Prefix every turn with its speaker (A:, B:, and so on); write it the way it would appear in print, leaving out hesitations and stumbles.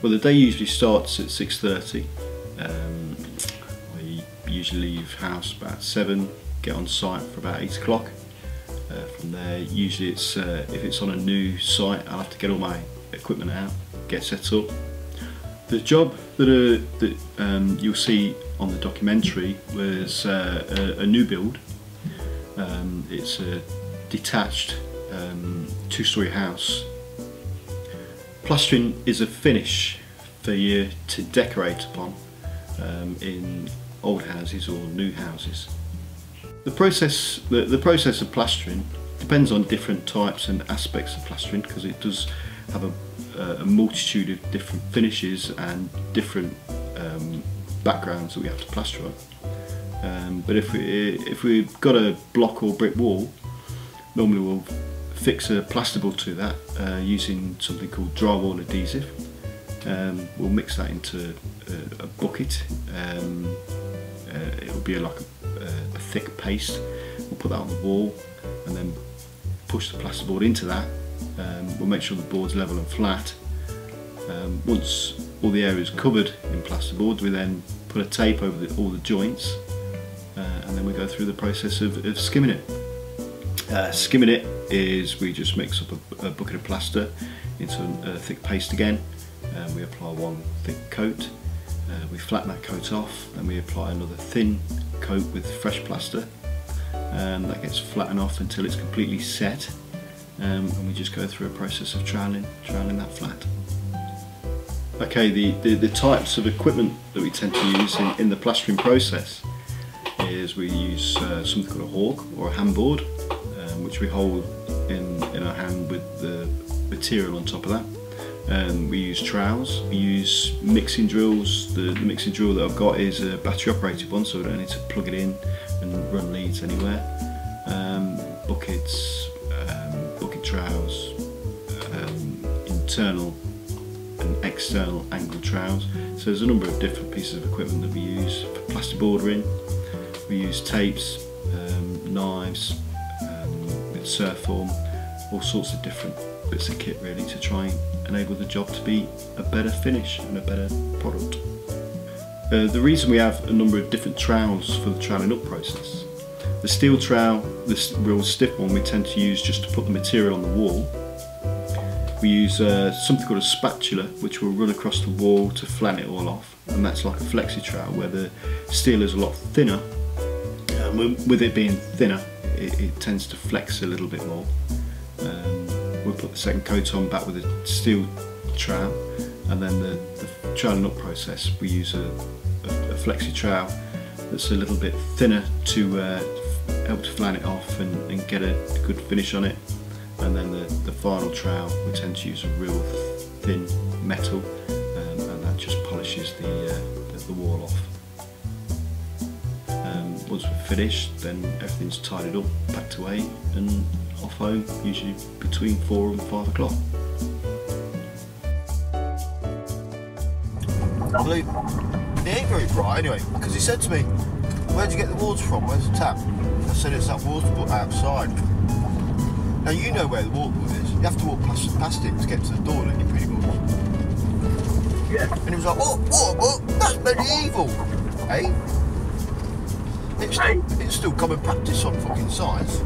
A: Well, the day usually starts at 6:30. We usually leave house about 7, get on site for about 8 o'clock. From there, usually it's if it's on a new site, I'll have to get all my equipment out, get set up. The job that you'll see on the documentary was a new build. It's a detached 2-storey house. Plastering is a finish for you to decorate upon in old houses or new houses. The process of plastering depends on different types and aspects of plastering, because it does have a multitude of different finishes and different backgrounds that we have to plaster on. But if we've got a block or brick wall, normally we'll fix a plasterboard to that using something called drywall adhesive. We'll mix that into a bucket. It'll be like a thick paste. We'll put that on the wall and then push the plasterboard into that. We'll make sure the board's level and flat. Once all the area is covered in plasterboard, we then put a tape over all the joints, and then we go through the process of skimming it. Skimming it is we just mix up a bucket of plaster into a thick paste again. We apply one thick coat, we flatten that coat off, then we apply another thin coat with fresh plaster, and that gets flattened off until it's completely set, and we just go through a process of troweling that flat. Okay, the types of equipment that we tend to use in the plastering process is we use something called a hawk or a handboard, which we hold in our hand with the material on top of that. We use trowels, we use mixing drills. The mixing drill that I've got is a battery operated one, so I don't need to plug it in and run leads anywhere. Buckets, bucket trowels, internal and external angle trowels. So there's a number of different pieces of equipment that we use for plaster bordering. We use tapes, knives, with surf form, all sorts of different bits of kit really to try and enable the job to be a better finish and a better product. The reason we have a number of different trowels for the troweling up process. The steel trowel, this real stiff one, we tend to use just to put the material on the wall. We use something called a spatula, which will run across the wall to flatten it all off, and that's like a flexi trowel where the steel is a lot thinner. With it being thinner, it tends to flex a little bit more. We'll put the second coat on back with a steel trowel, and then the troweling up process we use a flexi trowel that's a little bit thinner to help to flatten it off and get a good finish on it. And then the final trowel, we tend to use a real thin metal, and that just polishes the wall off. Once we're finished, then everything's tidied up, packed away and off home, usually between 4 and 5 o'clock.
B: Well, he ain't very bright anyway, because he said to me, "Where'd you get the water from? Where's the tap?" I said, "It's that water put outside." Now you know where the water is. You have to walk past it to get to the door, don't you, pretty much? Yeah. And he was like, "Oh, what? That's medieval, eh?" It's still common practice on fucking sites.